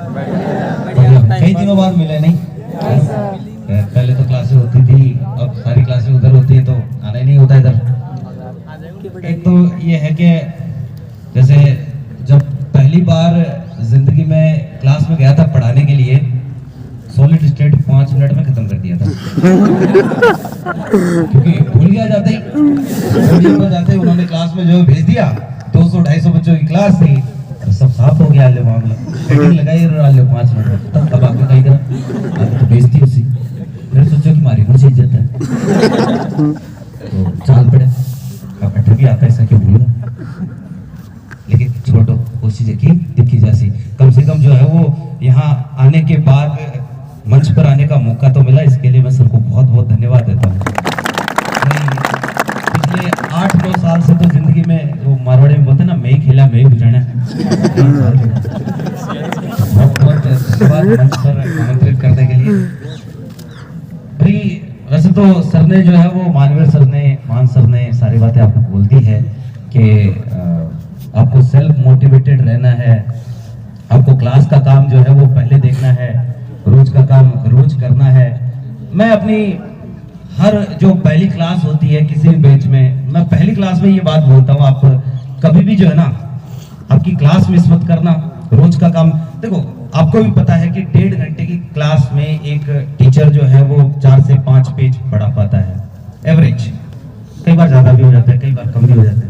कई दिनों बाद मिले नहीं। पहले तो क्लासेस होती थी, अब सारी क्लासेस उधर होती है तो आना ही नहीं होता इधर। एक तो ये है कि जैसे जब पहली बार जिंदगी में क्लास में गया था पढ़ाने के लिए, सॉलिड स्टेट 5 मिनट में खत्म कर दिया था। क्योंकि भूल गया जाते उन्होंने क्लास में जो भेज दिया, 200-250 बच्चों की क्लास थी, तो सब साफ हो गया मामला। हेडिंग लगाई और 5 मिनट में तब अब आगे कहीं करा आगे तो बेइज्जती उसी। फिर सोचो कि मारी मुझे इज्जत है तो चाल पड़े। अब अटक भी आता ऐसा क्यों भूला, लेकिन छोड़ो, कोशिश की दिखी जैसी। कम से कम जो है वो यहाँ आने के बाद मंच पर आने का मौका तो मिला, इसके लिए मैं सबको बहुत बहुत धन्यवाद देता हूँ। पिछले 8-9 साल से तो जिंदगी में वो मारवाड़ी में बोलते ना, मैं ही खेला मैं ही बुझाना। बहुत बहुत धन्यवाद मंच पर आमंत्रित करने के लिए। भाई वैसे तो सर ने जो है वो मान सर ने सारी बातें आपको बोल दी है कि आपको सेल्फ मोटिवेटेड रहना है, आपको क्लास का काम जो है वो पहले देखना है, रोज का काम रोज करना है। मैं अपनी हर जो पहली क्लास होती है किसी भी बैच में, मैं पहली क्लास में ये बात बोलता हूँ, आप कभी भी जो है ना आपकी क्लास मिस मत करना। रोज का काम देखो, आपको भी पता है कि 1.5 घंटे की क्लास में एक टीचर जो है वो 4 से 5 पेज पढ़ा पाता है एवरेज। कई बार ज्यादा भी हो जाता है, कई बार कम भी हो जाता है,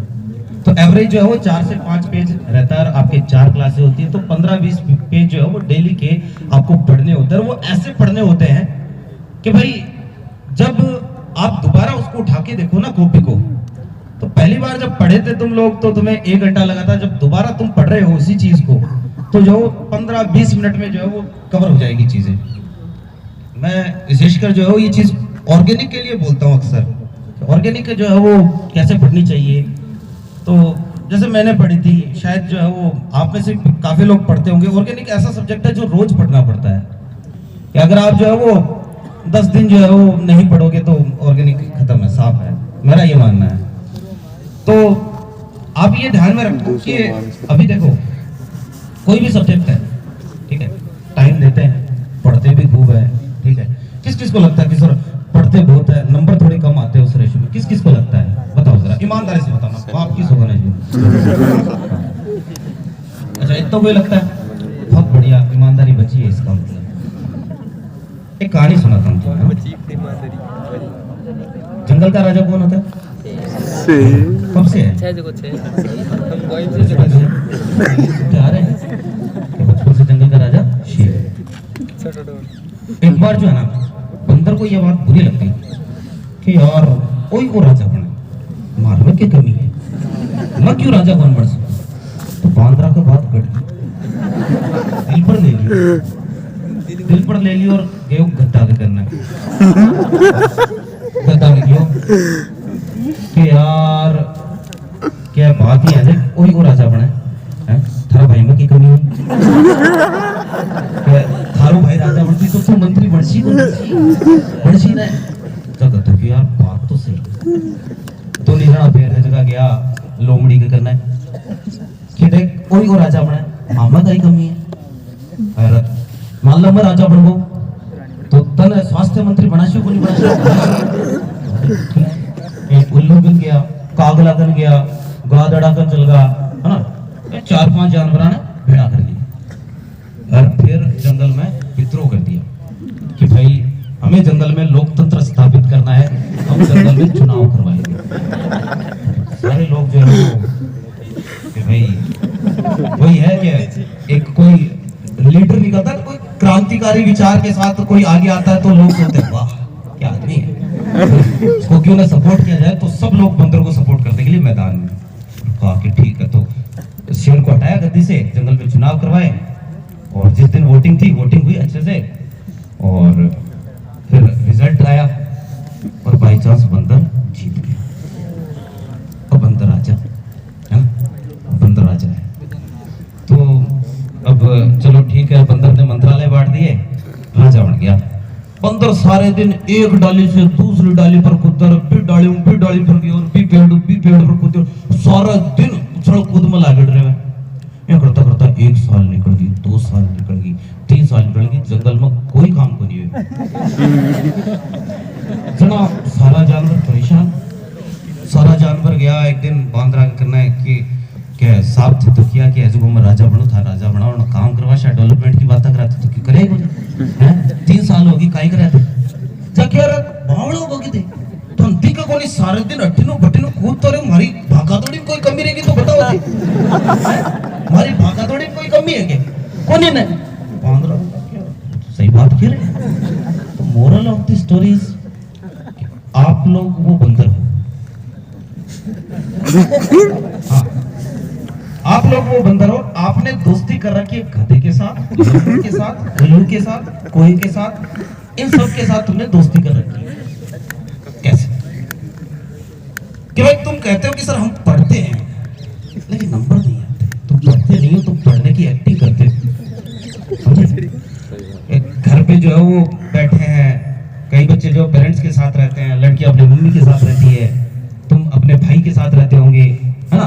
तो एवरेज जो है वो 4 से 5 पेज रहता है। और आपके 4 क्लासेस होती है तो 15-20 पेज जो है वो डेली के आपको पढ़ने होते हैं। वो ऐसे पढ़ने होते हैं कि भाई जब आप दोबारा उसको उठा के देखो ना कॉपी को, तो पहली बार जब पढ़े थे तुम लोग तो तुम्हें 1 घंटा लगा था, जब दोबारा तुम पढ़ रहे हो उसी चीज को तो जो 15-20 मिनट में जो है वो कवर हो जाएगी चीजें। मैं विशेषकर जो है ये चीज ऑर्गेनिक के लिए बोलता हूँ अक्सर। ऑर्गेनिक जो है वो कैसे पढ़नी चाहिए, तो जैसे मैंने पढ़ी थी, शायद जो है वो आप में से काफी लोग पढ़ते होंगे। ऑर्गेनिक ऐसा सब्जेक्ट है जो रोज पढ़ना पड़ता है, कि अगर आप जो है वो 10 दिन जो है वो नहीं पढ़ोगे तो ऑर्गेनिक खत्म है, साफ है, मेरा ये मानना है। तो आप ये ध्यान में रखो कि अभी देखो कोई भी सब्जेक्ट है, ठीक है, टाइम देते हैं, पढ़ते भी खूब है, ठीक है। किस किस को लगता है कि सर पढ़ते बहुत है, नंबर थोड़े कम आते हैं उस रेशो में, किस किस को लगता है? बताओ जरा, ईमानदारी से बताना, आप किस होगा नहीं? अच्छा, इतना कोई लगता है? बहुत बढ़िया, ईमानदारी बची है इसका मतलब। एक कहानी सुनाता हूँ। जंगल का राजा कौन होता है? कब से है? बचपन से जंगल का राजा शेर। एक बार जो है ना बंदर को यह बात बुरी लग गई कि यार कोई और राजा बने, मारने की कमी है, मैं क्यों राजा बन बढ़ सकता। तो बांदरा का बात कट दिल पर ले ली और गेहूं गद्दा के करना गद्दा क्यों कि यार क्या बात ही है, कोई और राजा बने थारा भाई में की कमी है, थारो भाई राजा बनती तो तू मंत्री बनसी ना तो कि यार बात तो सही। तो निहरा फिर है जगह गया लोमड़ी के करना है कि देख कोई और राजा बना, मामा का ही कमी है। और मान लो मैं राजा बनूं तो तन स्वास्थ्य मंत्री बना को नहीं बना। उल्लू बन गया, कागला बन गया, गादड़ा कर चल गया, है ना, 4-5 जानवर ने भेड़ा कर दिया। और फिर जंगल में विद्रोह कर दिया कि भाई हमें जंगल में लोकतंत्र स्थापित करना है, हम जंगल में चुनाव करवाएंगे। सारे लोग जो है कि भाई वही है कि एक कोई लीडर निकलता है, कोई क्रांतिकारी विचार के साथ कोई आगे आता है तो लोग सोचते हैं वाह क्या आदमी है, उसको क्यों ना सपोर्ट किया जाए। तो सब लोग बंदर को सपोर्ट करने के लिए मैदान में कहा कि ठीक है, तो शेर को हटाया गद्दी से, जंगल में चुनाव करवाए। और जिस दिन वोटिंग थी, वोटिंग हुई अच्छे से और फिर रिजल्ट आया और बाई चांस बंदर जीत गया और बंदर राजा है, बंदर राजा है। तो अब चलो ठीक है, बंदर ने मंत्रालय बांट दिए, राजा बन गया। बंदर सारे दिन एक डाली से दूसरी डाली पर कूदर, फिर डाली पर गया और भी पेड़ पर कूदर, सारा दिन उछल कूद में लागड़ रहे हैं। करता करता 1 साल निकल गई, 2 साल निकल गई, बोला एक दिन बांद्रा करना है कि साहब थे तो किया कि ऐसे मैं राजा बनू था, राजा बनाओ ना काम करवा शायद डेवलपमेंट की बात करा तो क्यों करेगा हैं 3 साल होगी काई करे थे जाके यार बावड़ो होगी थे तो अंती का कोनी सारे दिन अट्ठिनो बट्टिनो कूद तो रे हमारी भागादौड़ी में कोई कमी रहेगी तो बताओ हमारी भागादौड़ी में कोई कमी है क्या कोनी ने बांद्रा सही बात कह रहे तो मोरल ऑफ द स्टोरी आप लोग वो बंदर हो हाँ आप लोग वो बंदर हो आपने दोस्ती कर रखी है गधे के साथ के साथ गलू के साथ कोई के साथ इन सब के साथ तुमने दोस्ती कर रखी है कैसे कि भाई तुम कहते हो कि सर हम पढ़ते हैं लेकिन नंबर नहीं आते तुम पढ़ते नहीं हो तुम पढ़ने की एक्टिंग करते हो घर पे जो है वो बैठे हैं कई बच्चे जो पेरेंट्स के साथ रहते हैं लड़की अपने मम्मी के साथ रहती है तुम अपने भाई के साथ रहते होंगे है ना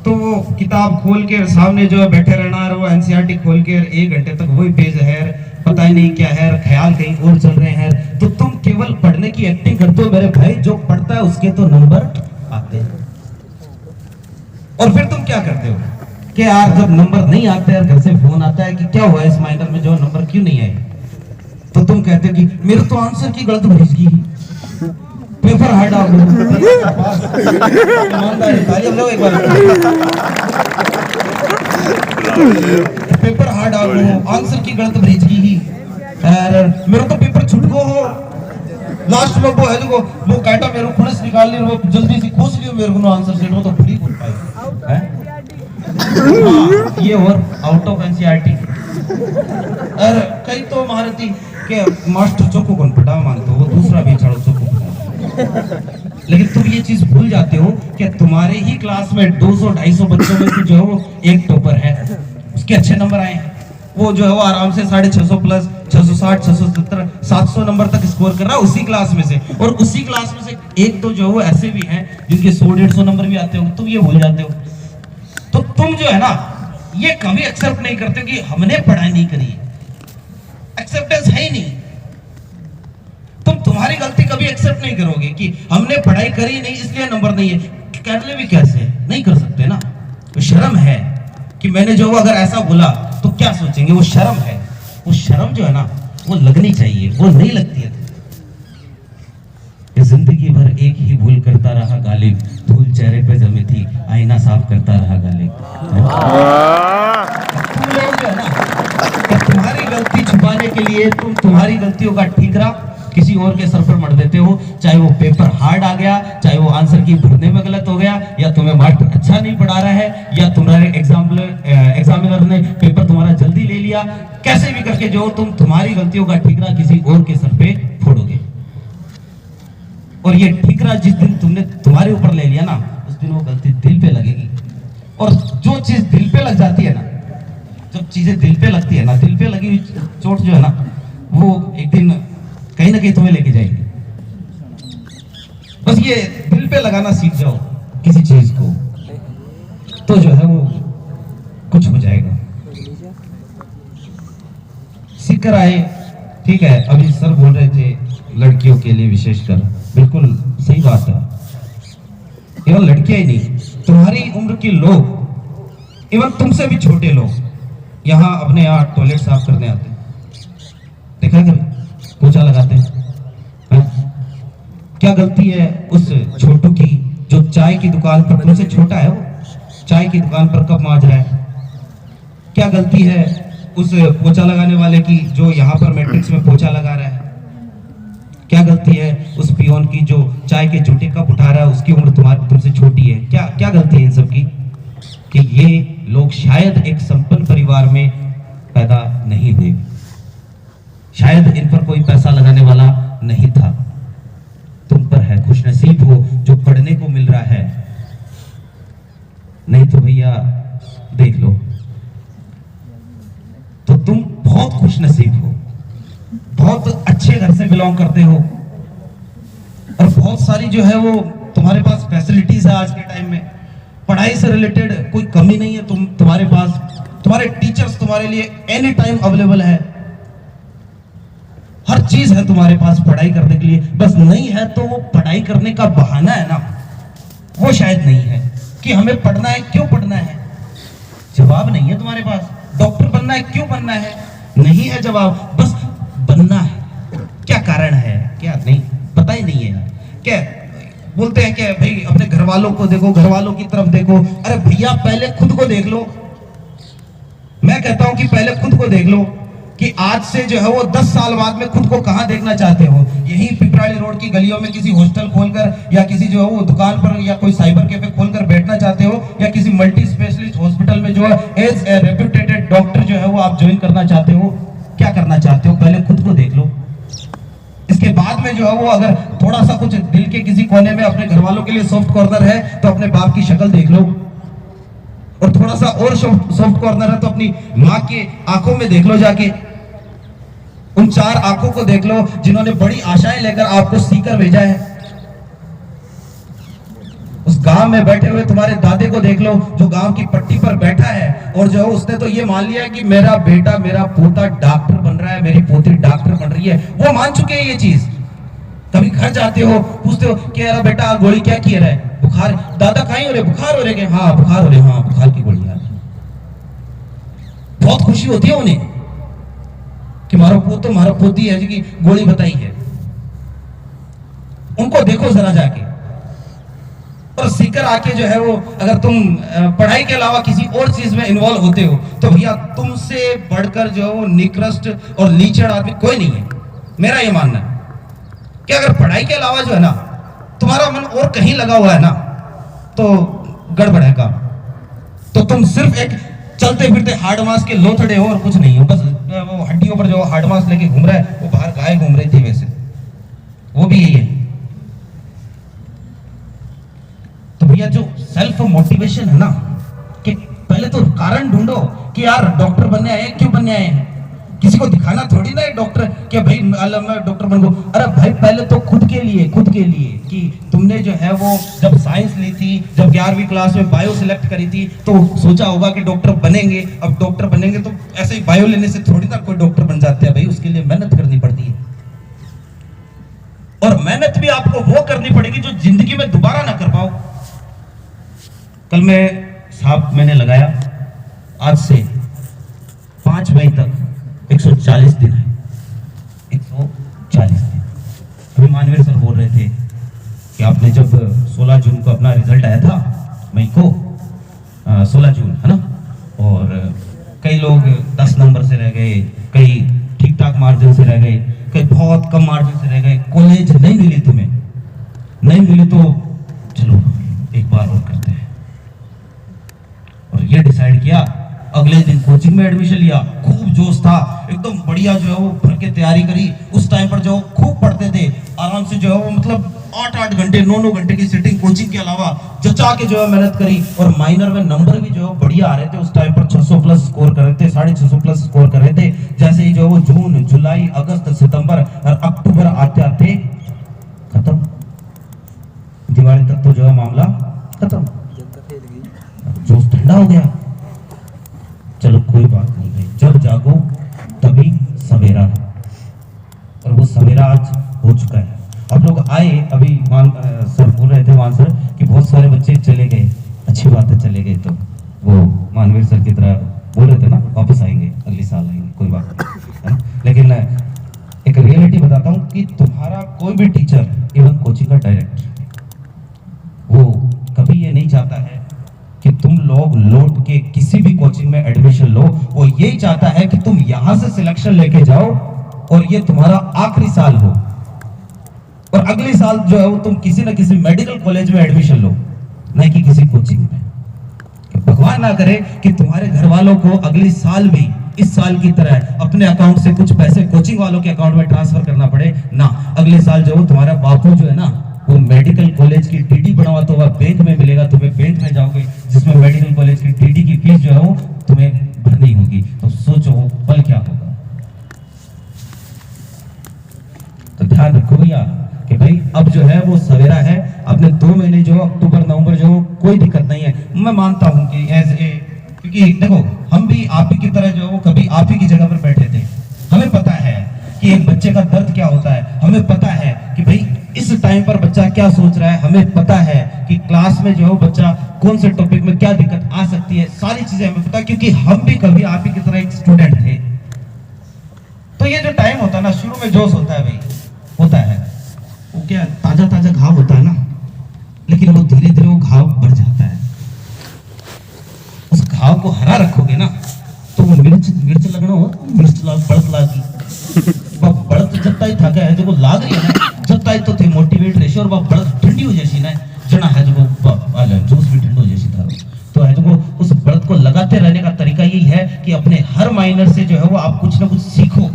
तो वो किताब खोल के सामने जो है बैठे रहना है वो एनसीईआरटी खोल के 1 घंटे तक वही पेज है पता ही नहीं क्या है ख्याल कहीं और चल रहे हैं तो तुम केवल पढ़ने की एक्टिंग करते हो मेरे भाई जो पढ़ता है उसके तो नंबर आते हैं और फिर तुम क्या करते हो कि यार जब नंबर नहीं आते यार घर से फोन आता है कि क्या हुआ इस माइनर में जो नंबर क्यों नहीं आए तो तुम कहते हो कि मेरे तो आंसर की गलत भेज गई पेपर हार्ड आ पेपर हार्ड आ आंसर की गलत भेज गई मेरे तो पेपर छूट गो हो लास्ट में वो है देखो वो कहता मेरे को पुलिस निकाल ली वो जल्दी से खोज लियो मेरे को आंसर सेट वो तो भूल ही बोल पाए हैं ये और आउट ऑफ एनसीईआरटी और कई तो महारती के मास्टर चौको कौन पढ़ा मानते हो वो दूसरा भी छाड़ो चौको लेकिन तुम ये चीज भूल जाते हो कि तुम्हारे ही क्लास में 200-250 बच्चों में से जो है वो एक टॉपर है उसके अच्छे नंबर आए वो जो है वो आराम से 650 प्लस 660 670 700 नंबर तक स्कोर कर रहा है उसी क्लास में से और उसी क्लास में से एक तो जो है वो ऐसे भी हैं जिनके 100-150 नंबर भी आते हो तुम ये भूल जाते हो तो तुम जो है ना ये कभी एक्सेप्ट नहीं करते कि हमने पढ़ाई नहीं करी एक्सेप्टेंस है ही नहीं तुम्हारी गलती कभी एक्सेप्ट नहीं करोगे कि हमने पढ़ाई करी नहीं इसलिए नंबर नहीं है कर ले भी कैसे नहीं कर सकते ना तो शर्म है कि मैंने जो अगर ऐसा बोला तो क्या सोचेंगे वो शर्म है वो शर्म जो है ना वो लगनी चाहिए वो नहीं लगती है जिंदगी भर एक ही भूल करता रहा गालिब धूल चेहरे पे जमी थी आईना साफ करता रहा गालिब तुम लोग जो है ना तुम्हारी गलती छुपाने के लिए तुम तुम्हारी गलतियों का ठीकरा किसी और के सर पर मर देते हो चाहे वो पेपर हार्ड आ गया चाहे वो आंसर की भरने में गलत हो गया या तुम्हें मास्टर अच्छा नहीं पढ़ा रहा है या तुम्हारे एग्जामिनर ने पेपर तुम्हारा जल्दी ले लिया कैसे भी करके जो तुम तुम्हारी गलतियों का ठीकरा किसी और के सर पे फोड़ोगे और ये ठीकरा जिस दिन तुमने तुम्हारे ऊपर ले लिया ना उस दिन वो गलती दिल पे लगेगी और जो चीज दिल पे लग जाती है ना जब चीजें दिल पे लगती है ना दिल पे लगी हुई चोट जो है ना वो एक दिन कहीं ना कहीं तुम्हें लेके जाएगी बस ये दिल पे लगाना सीख जाओ किसी चीज को तो जो है वो कुछ हो जाएगा सीख कर आए ठीक है अभी सर बोल रहे थे लड़कियों के लिए विशेषकर बिल्कुल सही बात है केवल लड़कियां ही नहीं तुम्हारी उम्र के लोग इवन तुमसे भी छोटे लोग यहाँ अपने यहाँ टॉयलेट साफ करने आते देखा कर पोछा लगाते हैं क्या गलती है उस छोटू की जो चाय की दुकान पर तुमसे छोटा है वो चाय की दुकान पर कप मांज रहा है क्या गलती है उस पोछा लगाने वाले की जो यहाँ पर मैट्रिक्स में पोछा लगा रहा है क्या गलती है उस पियोन की जो चाय के जूठे कप उठा रहा है उसकी उम्र तुमसे छोटी है क्या क्या गलती है इन सब की कि ये लोग शायद एक संपन्न परिवार में पैदा नहीं हुए शायद इन पर कोई पैसा लगाने वाला नहीं था तुम पर है खुशनसीब हो जो पढ़ने को मिल रहा है नहीं तो भैया देख लो तो तुम बहुत खुशनसीब हो बहुत अच्छे घर से बिलोंग करते हो और बहुत सारी जो है वो तुम्हारे पास फैसिलिटीज है आज के टाइम में पढ़ाई से रिलेटेड कोई कमी नहीं है तुम्हारे पास तुम्हारे टीचर्स तुम्हारे लिए एनी टाइम अवेलेबल है हर चीज है तुम्हारे पास पढ़ाई करने के लिए बस नहीं है तो वो पढ़ाई करने का बहाना है ना वो शायद नहीं है कि हमें पढ़ना है, क्यों पढ़ना है, जवाब नहीं है तुम्हारे पास। डॉक्टर बनना है, क्यों बनना है, नहीं है जवाब, बस बनना है। क्या कारण है, क्या नहीं, पता ही नहीं है। क्या बोलते हैं कि भाई अपने घर वालों को देखो, घर वालों की तरफ देखो। अरे भैया पहले खुद को देख लो। मैं कहता हूं कि पहले खुद को देख लो कि आज से जो है वो 10 साल बाद में खुद को कहां देखना चाहते हो। यही पिपराली रोड की गलियों में किसी हॉस्टल खोलकर, या किसी जो है वो दुकान पर, या कोई साइबर कैफे खोलकर बैठना चाहते हो, या किसी मल्टी स्पेशलिस्ट हॉस्पिटल में जो है एज ए रेप्यूटेड डॉक्टर जो है वो आप ज्वाइन करना चाहते हो। क्या करना चाहते हो, पहले खुद को देख लो। इसके बाद में जो है वो अगर थोड़ा सा कुछ दिल के किसी कोने में अपने घर वालों के लिए सॉफ्ट कॉर्नर है तो अपने बाप की शक्ल देख लो, और थोड़ा सा और सॉफ्ट कॉर्नर है तो अपनी माँ के आंखों में देख लो जाके। उन 4 आंखों को देख लो जिन्होंने बड़ी आशाएं लेकर आपको सीकर भेजा है। उस गांव में बैठे हुए तुम्हारे दादे को देख लो जो गांव की पट्टी पर बैठा है, और जो है उसने तो ये मान लिया है कि मेरा बेटा, मेरा पोता डॉक्टर बन रहा है, मेरी पोती डॉक्टर बन रही है। वो मान चुके हैं ये चीज। कभी घर जाते हो, पूछते हो कि यार बेटा गोली क्या किया है, बुखार, दादा खाई हो रहे, बुखार हो रहे, हाँ बुखार हो रहे, हाँ बुखार की गोली। बहुत खुशी होती है उन्हें कि मारो पोतो, मारो पोती है जी की गोली बताई है। उनको देखो जरा जाके, और सीकर आके जो है वो, अगर तुम पढ़ाई के अलावा किसी और चीज में इन्वॉल्व होते हो तो भैया तुमसे बढ़कर जो है वो निकृष्ट और लीचड़ आदमी कोई नहीं है। मेरा ये मानना है कि अगर पढ़ाई के अलावा जो है ना तुम्हारा मन और कहीं लगा हुआ है ना तो गड़बड़ है काम। तो तुम सिर्फ एक चलते फिरते हार्ड मास के लोथड़े हो और कुछ नहीं हो। बस वो हड्डियों पर जो हार्ड मास लेके घूम रहा है, वो बाहर गाय घूम रही थी, वैसे वो भी यही है। तो भैया जो सेल्फ मोटिवेशन है ना, कि पहले तो कारण ढूंढो कि यार डॉक्टर बनने आए, क्यों बनने आए हैं। किसी को दिखाना थोड़ी ना है डॉक्टर कि भाई मैं डॉक्टर बन गो। अरे भाई पहले तो खुद के लिए कि तुमने जो है वो जब साइंस ली थी, जब 11वीं क्लास में बायो सिलेक्ट करी थी तो सोचा होगा कि डॉक्टर बनेंगे। अब डॉक्टर बनेंगे तो ऐसे ही बायो लेने से थोड़ी ना कोई डॉक्टर बन जाते हैं भाई, उसके लिए मेहनत करनी पड़ती है। और मेहनत भी आपको वो करनी पड़ेगी जो जिंदगी में दोबारा ना कर पाओ। कल मैं साहब मैंने लगाया, आज से 5 मई तक 140 दिन है, 140 दिन। अभी मानवीर सर बोल रहे थे कि आपने जब 16 जून को अपना रिजल्ट आया था, मई को 16 जून है ना, और कई लोग 10 नंबर से रह गए, कई ठीक ठाक मार्जिन से रह गए, कई बहुत कम मार्जिन से रह गए। कॉलेज नहीं मिली, तुम्हें नहीं मिली तो चलो एक बार और करते हैं। और ये डिसाइड किया, अगले दिन कोचिंग में एडमिशन लिया, खूब जोश था, एकदम बढ़िया जो है वो भर के तैयारी करी। उस टाइम पर जो खूब पढ़ते थे, आराम से जो है वो मतलब 8-8 घंटे 9-9 घंटे की सिटिंग कोचिंग के अलावा जचा के जो है मेहनत करी। और माइनर में नंबर भी जो है बढ़िया आ रहे थे। उस टाइम पर 600 प्लस स्कोर कर रहे थे, 650 प्लस स्कोर कर रहे थे। जैसे ही जो है वो जून, जुलाई, अगस्त, सितंबर और अक्टूबर आते आते खत्म, दिवाली तक तो जो है मामला खत्म, जोश ठंडा हो गया। चलो कोई बात नहीं भाई, जब जागो तभी सवेरा, और वो सवेरा आज हो चुका है। आप लोग आए, अभी सर बोल रहे थे मान सर कि बहुत सारे बच्चे चले गए, अच्छी बात है चले गए, तो वो मानवीर सर की तरह बोल रहे थे ना वापस आएंगे, अगले साल आएंगे, कोई बात नहीं है ना। लेकिन एक रियलिटी बताता हूँ कि तुम्हारा कोई भी टीचर, इवन कोचिंग का डायरेक्टर, वो कभी ये नहीं चाहता है कि तुम लोग लौट के किसी भी कोचिंग में एडमिशन लो। वो यही चाहता है कि तुम यहां से सिलेक्शन लेके जाओ और ये तुम्हारा आखिरी साल हो, और अगले साल जो है वो तुम किसी ना किसी मेडिकल कॉलेज में एडमिशन लो, नहीं कि किसी कोचिंग में। भगवान ना करे कि तुम्हारे घर वालों को अगले साल भी इस साल की तरह अपने अकाउंट से कुछ पैसे कोचिंग वालों के अकाउंट में ट्रांसफर करना पड़े ना। अगले साल जो तुम्हारा बापू जो है ना वो मेडिकल कॉलेज की टीडी बनवा तो वह बैंक में मिलेगा, तुम्हें बैंक में जाओगे जिसमें मेडिकल कॉलेज की टीडी की फीस जो है वो तुम्हें भरनी होगी। तो सोचो वो पल क्या होगा। तो ध्यान रखो भैया कि भाई अब जो है वो सवेरा है। अपने 2 महीने जो अक्टूबर नवंबर जो कोई दिक्कत नहीं है। मैं मानता हूं कि क्योंकि देखो हम भी आप ही की तरह जो है वो कभी आप ही की जगह पर बैठे थे। हमें पता है कि एक बच्चे का दर्द क्या होता है, हमें पता है कि भाई इस टाइम पर बच्चा क्या सोच रहा है, हमें पता है कि क्लास में जो है बच्चा कौन से टॉपिक में क्या दिक्कत आ सकती है, सारी चीजें हमें पता, क्योंकि हम भी कभी आप ही की तरह एक स्टूडेंट थे। तो ये जो टाइम होता है ना, शुरू में जोश होता है भाई, होता है वो क्या ताजा ताजा घाव होता है ना, लेकिन वो धीरे धीरे वो घाव बढ़ जाता है। उस घाव को हरा रखोगे ना तो वो मिर्च लगना हो, मिर्च बढ़त लागी बढ़त जब ताई थका है जो लाग रही है ना, जब ताई तो थे मोटिवेट रेशो और बढ़त ठंडी हो जैसी ना जना है जो जूस भी ठंडो जैसी था। तो है जो उस बढ़त को लगाते रहने का तरीका यही है कि अपने हर माइनर से जो है वो आप कुछ ना कुछ सीखो।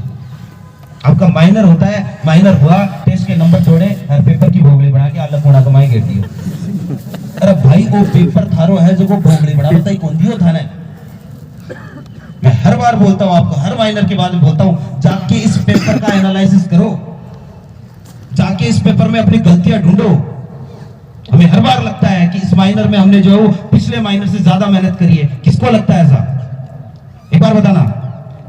आपका माइनर होता है, माइनर हुआ, टेस्ट के नंबर जोड़े, हर पेपर की भोगली बना के अलग कोना कमाई गिर दियो। अरे भाई वो पेपर थारो है जो वो भोगली बना बताई कौन दियो था ना। मैं हर बार बोलता हूँ आपको, हर माइनर के बाद में बोलता हूँ, जाके इस पेपर का एनालिसिस करो, जाके इस पेपर में अपनी गलतियां ढूंढो। हमें हर बार लगता है कि इस माइनर में हमने जो है पिछले माइनर से ज्यादा मेहनत करी है। किसको लगता है ऐसा? एक बार बताना,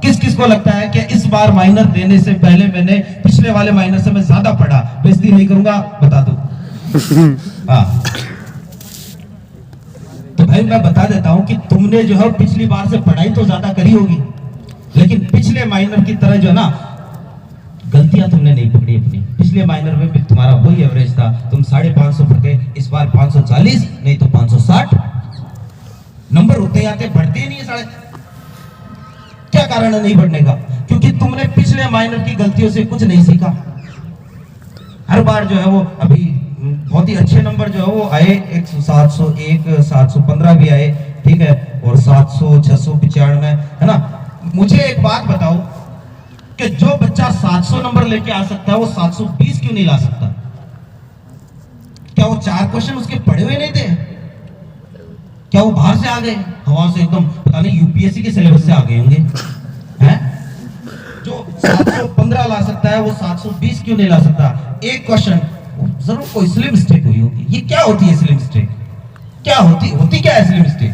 किस किस को लगता है कि इस बार माइनर देने से पहले मैंने पिछले वाले माइनर से मैं ज्यादा पढ़ा? बेइज्जती नहीं करूंगा, बता दो। हाँ, तो भाई मैं बता देता हूं कि तुमने जो है पिछली बार से पढ़ाई तो ज्यादा करी होगी, लेकिन पिछले माइनर की तरह जो है ना गलतियां तुमने नहीं पकड़ी अपनी। पिछले माइनर में भी तुम्हारा वही एवरेज था, तुम 550 पढ़ते, इस बार 540 नहीं तो 560। नंबर उतने आते, बढ़ते ही नहीं है साढ़े। क्या कारण है नहीं बढ़ने का? क्योंकि तुमने पिछले माइनर की गलतियों से कुछ नहीं सीखा। हर बार जो है वो अभी बहुत ही अच्छे नंबर जो है वो आए, 701 715 भी आए, ठीक है, और 700 695 है ना। मुझे एक बात बताओ कि जो बच्चा 700 नंबर लेके आ सकता है वो 720 क्यों नहीं ला सकता? क्या वो 4 क्वेश्चन उसके पढ़े हुए नहीं थे? क्या वो बाहर से आ गए, हवा से एकदम, पता नहीं यूपीएससी के सिलेबस से आ गए होंगे हैं? जो 715 ला सकता है वो 720 क्यों नहीं ला सकता? एक क्वेश्चन जरूर कोई स्लिम मिस्टेक हुई होगी। ये क्या होती है स्लिम मिस्टेक? क्या होती क्या है स्लिम मिस्टेक?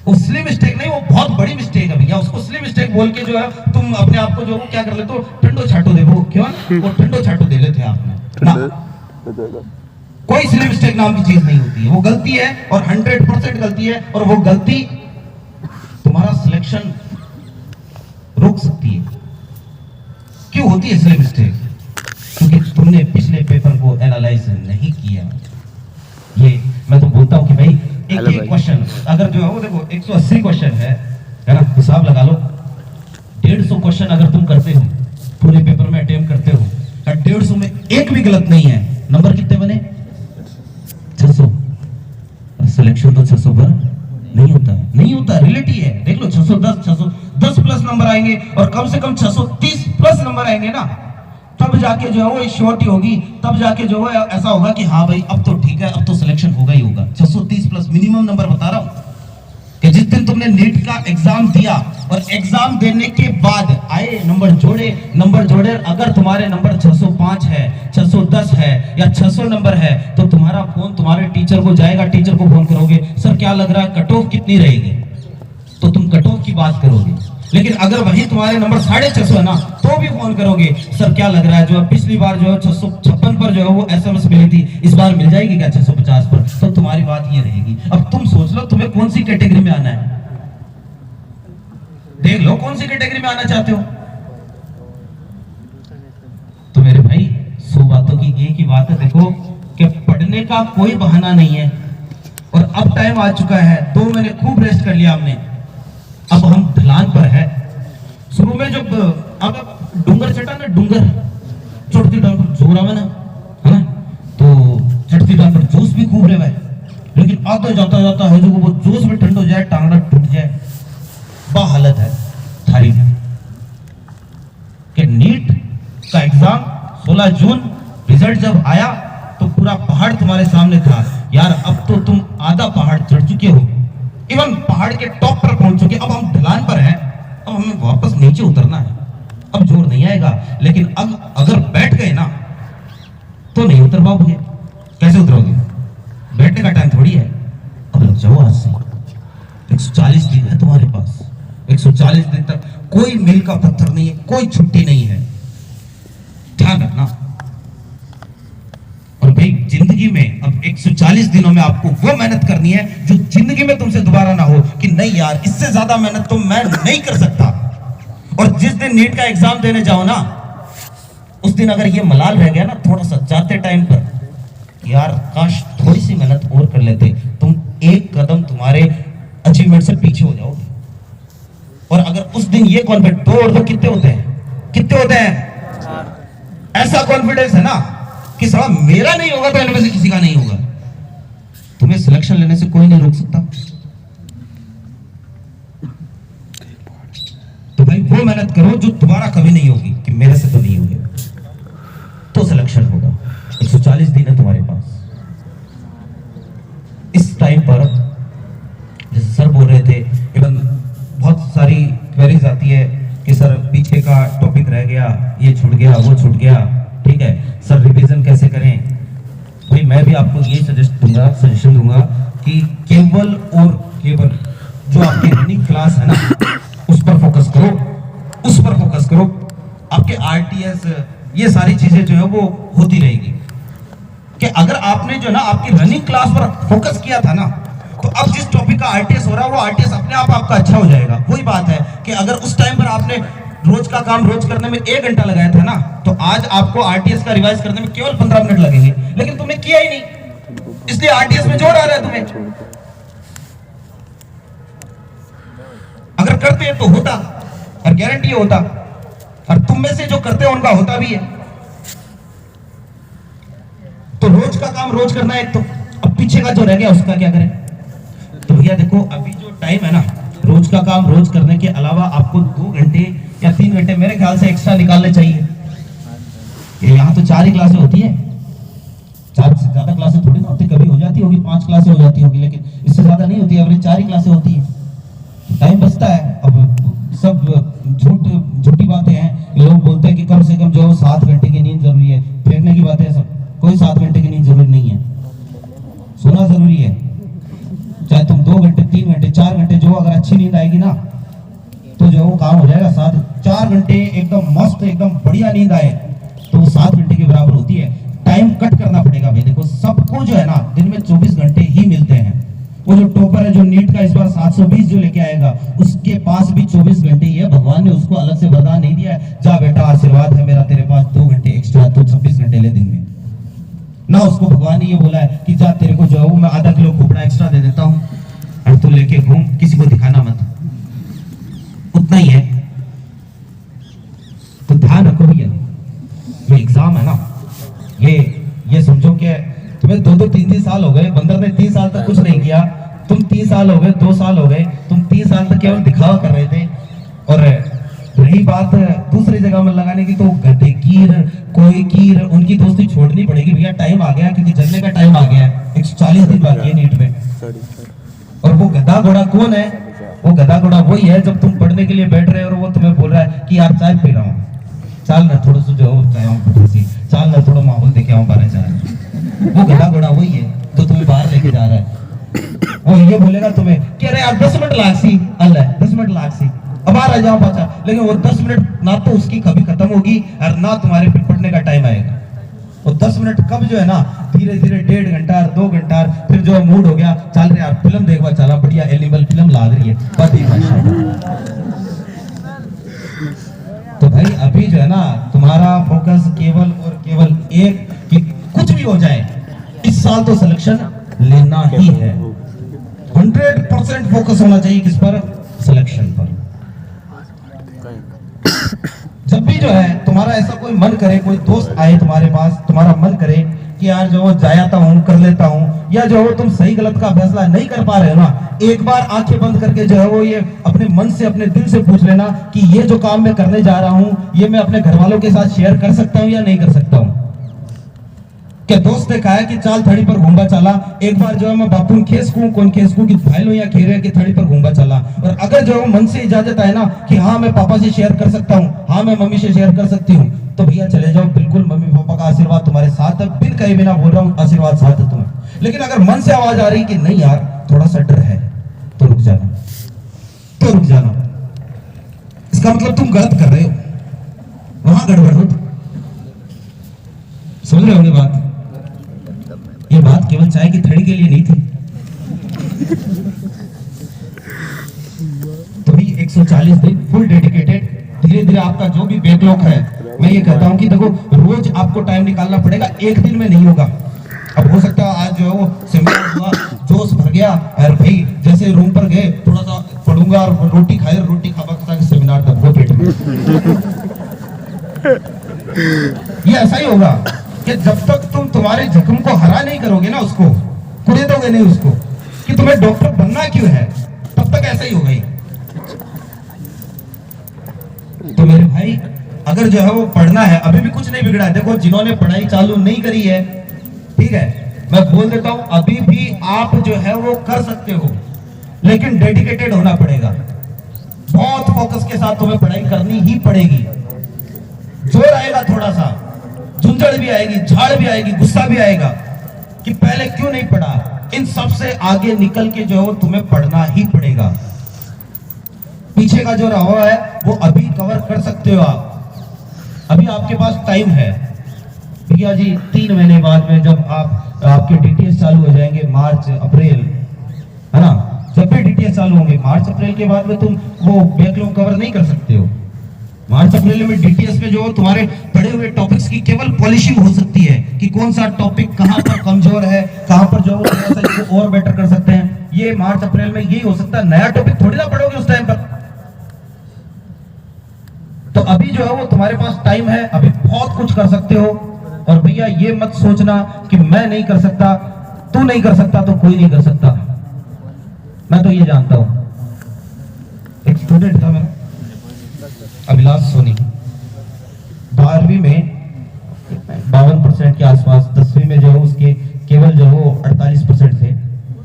वो स्लिम मिस्टेक नहीं, वो बहुत बड़ी मिस्टेक है भैया। उसको स्लिम मिस्टेक बोल के जो है तुम अपने आप को जो क्या कर लेते हो, ठंडो छाटो दे, वो क्यों वो ठंडो छाटो दे लेते हैं आपने ना। कोई स्लिम मिस्टेक नाम की चीज नहीं होती है, वो गलती है और 100% गलती है, और वो गलती तुम्हारा सिलेक्शन रोक सकती है। क्यों होती है स्लिम मिस्टेक? क्योंकि तुमने पिछले पेपर को एनालाइज नहीं किया। ये मैं तो बोलता हूं कि भाई एक क्वेश्चन अगर जो है वो देखो 180 क्वेश्चन है ना, हिसाब लगा लो, 150 क्वेश्चन अगर तुम करते हो पूरे पेपर में अटेम्प्ट करते हो, और 150 में एक भी गलत नहीं है, नंबर कितने बने? 600। सिलेक्शन तो 600 पर नहीं होता, रिलेटिव है। देख लो 610 प्लस नंबर आएंगे, और कम से कम 630 प्लस नंबर आएंगे ना, तब जाके जो है वो श्योरिटी होगी, तब जाके जो है ऐसा होगा कि हाँ भाई अब तो ठीक है, अब तो सिलेक्शन होगा ही होगा। 630 प्लस मिनिमम नंबर बता रहा हूं कि जिस दिन तुमने नीट का एग्जाम दिया और एग्जाम देने के बाद आए नंबर जोड़े, अगर तुम्हारे नंबर 605 है, 610 है या 600 नंबर है, तो तुम्हारा फोन तुम्हारे टीचर को जाएगा, टीचर को फोन करोगे, सर क्या लग रहा है कट ऑफ कितनी रहेगी, तो तुम कट ऑफ की बात करोगे। लेकिन अगर वही तुम्हारे नंबर 650 है ना, तो भी फोन करोगे, सर क्या लग रहा है जो पिछली बार जो है 656 पर जो है वो एसएमएस मिली थी, इस बार मिल जाएगी क्या 650 पर? तो तुम्हारी बात ये रहेगी। अब तुम सोच लो तुम्हें कौन सी कैटेगरी में आना है, देख लो कौन सी कैटेगरी में आना चाहते हो। तो मेरे भाई 100 बातों की एक ही बात है, देखो कि पढ़ने का कोई बहाना नहीं है, और अब टाइम आ चुका है, 2 महीने खूब रेस्ट कर लिया हमने, अब हम ढलान पर है। शुरू में जब अब डूंगर चढ़ा ना, डूंगर चढ़ती डाल पर जोर आवे ना, है ना, तो चढ़ती डाल पर जोश भी खूब रहे, लेकिन आगे जाता है जो वो जोश में ठंड हो जाए, टांगड़ा टूट जाए, बा हालत है थारी। कि नीट का एग्जाम 16 जून रिजल्ट जब आया तो पूरा पहाड़ तुम्हारे सामने था यार। अब तो तुम आधा पहाड़ चढ़ चुके हो, इवन पहाड़ के टॉप पर पहुंच चुके, अब हम ढलान पर हैं, अब हमें वापस नीचे उतरना है। अब जोर नहीं आएगा, लेकिन अब अगर बैठ गए ना तो नहीं उतर पाओगे। कैसे उतरोगे? बैठने का टाइम थोड़ी है। अब लग जाओ आज से, 140 दिन है तुम्हारे पास, 140 दिन तक कोई मील का पत्थर नहीं है, कोई छुट्टी नहीं है, ध्यान रखना। 140 दिनों में आपको वो मेहनत करनी है जो जिंदगी में तुमसे दोबारा ना हो कि नहीं यार इससे ज्यादा मेहनत तो मैं नहीं कर सकता। और जिस दिन नीट का एग्जाम देने जाओ ना, उस दिन अगर ये मलाल रह गया ना थोड़ा सा जाते टाइम पर, यार काश थोड़ी सी मेहनत और कर लेते, तुम एक कदम तुम्हारे अचीवमेंट से पीछे हो जाओगे। और अगर उस दिन ये कॉन्फिडेंस, दो और दो कितने होते हैं, कितने होते हैं, ऐसा कॉन्फिडेंस है ना कि साला मेरा नहीं होगा तो इनमें से किसी का नहीं होगा, तुम्हें सिलेक्शन लेने से कोई नहीं रोक सकता। तो भाई वो मेहनत करो जो दोबारा कभी नहीं होगी कि मेरे से तो नहीं होगी, तो सिलेक्शन होगा। 140 दिन है तुम्हारे पास। इस टाइम पर जैसे सर बोल रहे थे, इवन बहुत सारी क्वेरीज आती है कि सर पीछे का टॉपिक रह गया, ये छूट गया, वो छूट गया, ठीक है सर रिवीजन कैसे करें। भाई मैं भी आपको ये सजेशन दूंगा कि केवल और केवल जो आपकी रनिंग क्लास है ना उस पर फोकस करो, उस पर फोकस करो। आपके आरटीएस ये सारी चीजें जो है वो होती रहेगी। कि अगर आपने जो ना आपकी रनिंग क्लास पर फोकस किया था ना, तो अब जिस टॉपिक का आरटीएस हो रहा है वो आरटीएस अपने आप आपका अच्छा हो जाएगा। वही बात है कि अगर उस टाइम पर आपने रोज का काम रोज करने में 1 घंटा लगाया था ना, तो आज आपको आरटीएस का रिवाइज करने में केवल 15 मिनट लगेंगे, लेकिन तुमने किया ही नहीं, इसलिए आरटीएस में जोर आ रहा है तुम्हें। अगर करते हैं तो होता, और गारंटी होता, और तुम में से जो करते हैं उनका होता भी है। तो रोज का काम रोज करना है, तो अब पीछे का जो रह गया उसका क्या करें। तो भैया देखो अभी जो टाइम है ना, रोज का काम रोज करने के अलावा आपको 2 घंटे या 3 घंटे मेरे ख्याल से एक्स्ट्रा निकालने चाहिए। यहाँ तो 4 ही क्लासें होती है, 4 से ज्यादा क्लासें थोड़ी ना होती, कभी हो जाती होगी 5 क्लासें हो जाती होगी, लेकिन इससे ज्यादा नहीं होती, एवरेज 4 ही क्लासें होती है। टाइम बचता है। अब सब झूठी बातें हैं, लोग बोलते हैं कि कम से कम जो 7 घंटे की नींद जरूरी है, फेंकने की बातें हैं सब। कोई 7 घंटे की नींद जरूरी नहीं है, सोना जरूरी है। चाहे तुम 2 घंटे 3 घंटे 4 घंटे जो, अगर अच्छी नींद आएगी ना तो जो वो काम हो जाएगा। 4 घंटे एकदम मस्त एकदम बढ़िया नींद आए तो वो 7 घंटे के बराबर होती है। टाइम कट करना पड़ेगा भाई। देखो सबको जो है ना दिन में 24 घंटे ही मिलते हैं। वो जो टॉपर है जो नीट का इस बार 720 जो लेके आएगा, उसके पास भी 24 घंटे ही है। भगवान ने उसको अलग से वरदान नहीं दिया है, जा बेटा आशीर्वाद है मेरा तेरे पास 2 घंटे एक्स्ट्रा, तो 26 घंटे ले दिन में ना। उसको भगवान ने ये बोला है कि जा तेरे को जो है मैं आधा किलो खोपड़ा एक्स्ट्रा दे देता हूँ और तू लेके घूम, किसी को दिखाना मत, उतना ही है। तो ध्यान रखो भैया, ये एग्जाम है ना, ये समझो कि तुम्हें 2-2 3-3 साल हो गए। बंदर ने 3 साल तक कुछ नहीं किया, तुम 3 साल हो गए, 2 साल हो गए, तुम 3 साल तक केवल दिखावा कर रहे थे। और रही बात दूसरी जगह में लगाने की, तो गड्ढे कीर कोई कीर उनकी दोस्ती छोड़नी पड़ेगी भैया। टाइम आ गया, क्योंकि जलने का टाइम आ गया है। 140 दिन बाकी है नीट में। और वो गधा घोड़ा कौन है? वो गधा घोड़ा वही है जब तुम पढ़ने के लिए बैठ रहे हो और वो तुम्हें बोल रहा है कि यार चाय पी रहा हूँ, चाल ना थोड़ा सा जो चाल ना थोड़ा माहौल देखे आऊँ बारह जा रहे। वो गधा घोड़ा वही है जो तुम्हें बाहर लेके जा रहा है। वो ये बोलेगा तुम्हें कि अरे यार 10 मिनट लागसी, अल्लाह 10 मिनट लागसी, अब आ जाओ पाचा। लेकिन वो 10 मिनट ना तो उसकी कभी खत्म होगी और ना तुम्हारे फिर पढ़ने का टाइम आएगा। वो 10 मिनट कब जो है ना धीरे धीरे 1.5 घंटा 2 घंटा फिर जो मूड हो गया, चल रहे यार फिल्म देखवा चला, बढ़िया एनिमल फिल्म लाग रही है। तो भाई अभी जो है ना तुम्हारा फोकस केवल और केवल एक कि कुछ भी हो जाए इस साल तो सिलेक्शन लेना ही है। 100% फोकस होना चाहिए किस पर? सिलेक्शन पर। जब भी जो है तुम्हारा ऐसा कोई मन करे, कोई दोस्त आए तुम्हारे पास, तुम्हारा मन करे कि यार जो जाता हूँ कर लेता हूँ, या जो तुम सही गलत का फैसला नहीं कर पा रहे हो ना, एक बार आंखें बंद करके जो है वो ये अपने मन से अपने दिल से पूछ लेना कि ये जो काम मैं करने जा रहा हूँ ये मैं अपने घर वालों के साथ शेयर कर सकता हूँ या नहीं कर सकता हूँ। क्या दोस्त ने कहा कि चाल थड़ी पर घूमबा चला, एक बार जो है मैं बापू खेसकू कौन खेसकू की भाई लो या खेरे की थड़ी पर घूमबा चला। और अगर जो है मन से इजाजत आए ना कि हाँ मैं पापा से शेयर कर सकता हूँ, हाँ मैं मम्मी से शेयर कर सकती हूँ, तो भैया चले जाओ। बिल्कुल मम्मी पापा का आशीर्वाद तुम्हारे साथ है, बिन कहे बिना बोल रहा हूँ, आशीर्वाद साथ है तुम्हें। लेकिन अगर मन से आवाज आ रही कि नहीं यार थोड़ा सा डर है, तो रुक जाना, तो रुक जाना। इसका मतलब तुम गलत कर रहे हो, वहां गड़बड़ हो। समझ रहे होंगे बात? ये बात केवल चाय 140 दिन फुल डेडिकेटेड। धीरे धीरे आपका जो भी बैकलॉग है, मैं ये कहता हूँ कि देखो रोज आपको टाइम निकालना पड़ेगा, एक दिन में नहीं होगा। अब हो सकता है आज जो है वो सेमिनार हुआ, जोश भर गया और भाई जैसे रूम पर गए थोड़ा सा पढ़ूंगा और रोटी खाए, रोटी खा सेमिनार दबको पेट में। ये ऐसा ही होगा कि जब तक तुम तुम्हारे जख्म को हरा नहीं करोगे ना, उसको कुरेदोगे नहीं उसको कि तुम्हें डॉक्टर बनना क्यों है, तब तक ऐसा ही होगा ही। तो मेरे भाई अगर जो है वो पढ़ना है, अभी भी कुछ नहीं बिगड़ा है। देखो जिन्होंने पढ़ाई चालू नहीं करी है, ठीक है, मैं बोल देता हूं अभी भी आप जो है वो कर सकते हो, लेकिन डेडिकेटेड होना पड़ेगा। बहुत फोकस के साथ तुम्हें पढ़ाई करनी ही पड़ेगी। जोर आएगा, थोड़ा सा झुंझड़ भी आएगी, झाड़ भी आएगी, गुस्सा भी आएगा कि पहले क्यों नहीं पढ़ा। इन सब से आगे निकल के जो है वो तुम्हें पढ़ना ही पड़ेगा। पीछे का जो रहा है वो अभी कवर कर सकते हो आप, अभी आपके पास टाइम है। भैया जी 3 महीने बाद में जब आपके डीटीएस चालू हो जाएंगे, मार्च अप्रैल, है ना, जब भी डीटीएस चालू होंगे मार्च अप्रैल के बाद में तुम वो बैकलॉग कवर नहीं कर सकते हो। मार्च अप्रैल में डीटीएस में जो तुम्हारे पढ़े हुए टॉपिक्स की केवल पॉलिशिंग हो सकती है कि कौन सा टॉपिक कहां पर कमजोर है, कहां पर जो है और बेटर कर सकते हैं। ये मार्च अप्रैल में यही हो सकता है, नया टॉपिक थोड़ी ना पढ़ोगे उस टाइम पर। तो अभी जो है वो तुम्हारे पास टाइम है, अभी बहुत कुछ कर सकते हो। और भैया ये मत सोचना कि मैं नहीं कर सकता, तू नहीं कर सकता तो कोई नहीं कर सकता। मैं तो ये जानता हूं, एक स्टूडेंट था मेरा अभिलाष सोनी, 12वीं में 52% के आसपास, 10वीं में जो है उसके केवल जो वो 48% थे।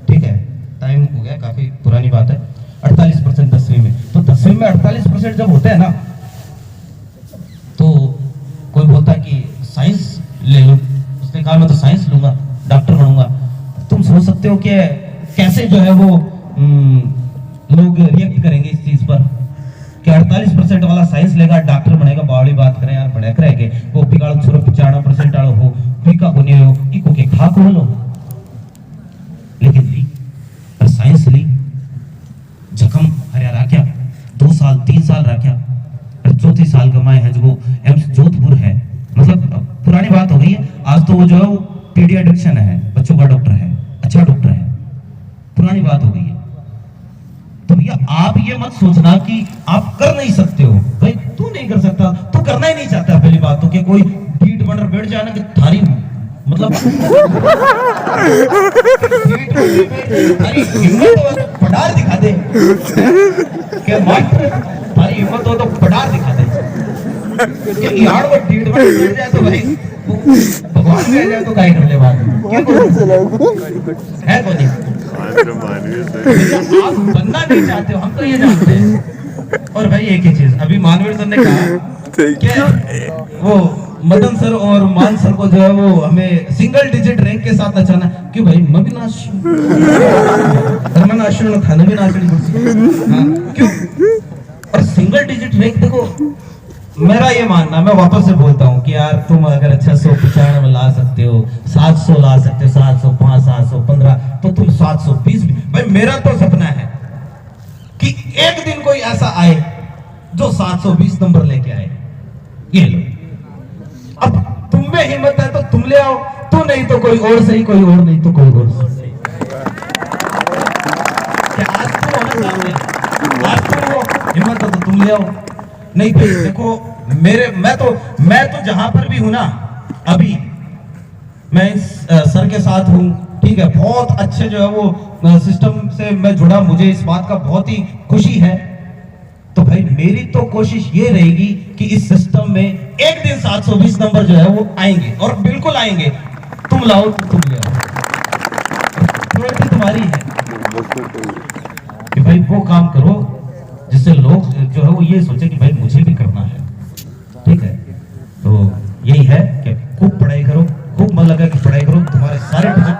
ठीक है, टाइम हो गया, काफी पुरानी बात है। 48% 10वीं में, तो 10वीं में 48% जब होते हैं ना, तो कोई बोलता है कि साइंस ले लो, उसने कहा मैं तो साइंस लूंगा, डॉक्टर बनूंगा। तुम सोच सकते हो कि कैसे जो है वो लोग रिएक्ट करेंगे इस चीज पर कि 48% वाला साइंस लेगा, डॉक्टर बनेगा। बावड़ी बात करें यार, बड़े करेंगे वो पिगाड़ छोरो 95% आलो हो, पीका को नहीं हो, इको के खा को लो। लेकिन ली पर साइंस ली, जख्म हरिया राख्या, 2 साल 3 साल राख्या, और 4 साल कमाए है जो एम्स जोधपुर है। मतलब पुरानी बात हो गई है, आज तो वो जो है वो पीडियाट्रिशियन है, बच्चों का डॉक्टर है, अच्छा डॉक्टर है, पुरानी बात हो गई है। तो भैया आप ये मत सोचना कि आप कर नहीं सकते हो। भाई तू नहीं कर सकता, तू करना ही नहीं चाहता। पहली बात तो कि कोई पीठ बनकर बैठ जाए ना कि थारी मतलब थारी हिम्मत हो तो पडार दिखा दे, कि मास्टर थारी हिम्मत हो तो पडार दिखा दे। कि यार वो पीठ बनकर बैठ जाए तो भाई भगवान कह जाए तो काय कर ले बात है को नहीं। आप बनना नहीं चाहते हो, हम तो ये जानते हैं। और भाई एक ही चीज, अभी मानवीर सर ने कहा कि वो मदन सर और मान सर को जो है वो हमें सिंगल डिजिट रैंक के साथ नचाना, कि भाई मैं भी नाच खाने भी नाच क्यों। और सिंगल डिजिट रैंक देखो, मेरा ये मानना, मैं वापस से बोलता हूँ कि यार तुम अगर अच्छा 195 ला सकते हो, 700 ला सकते हो, 705, 715, तो तुम 720 भी। भाई मेरा तो सपना है कि एक दिन कोई ऐसा आए जो 720 नंबर लेके आए। ये लो, अब तुम में हिम्मत है तो तुम ले आओ, तू नहीं तो कोई और सही, कोई और नहीं तो कोई और सही। आज तो होना चाहिए, आज तो हिम्मत है तो तुम ले आओ, नहीं तो देखो मैं तो जहां पर भी हूं ना, अभी मैं इस सर के साथ हूं, ठीक है, बहुत अच्छे जो है वो सिस्टम से मैं जुड़ा, मुझे इस बात का बहुत ही खुशी है। तो भाई मेरी तो कोशिश ये रहेगी कि इस सिस्टम में एक दिन 720 नंबर जो है वो आएंगे, और बिल्कुल आएंगे। तुम लाओ तो तुम ले आओ, प्रायोरिटी तुम्हारी है कि भाई वो काम करो जिससे लोग जो है वो ये सोचे कि भाई मुझे भी करना है। ठीक है, तो यही है कि खूब पढ़ाई करो, खूब मन लगा कि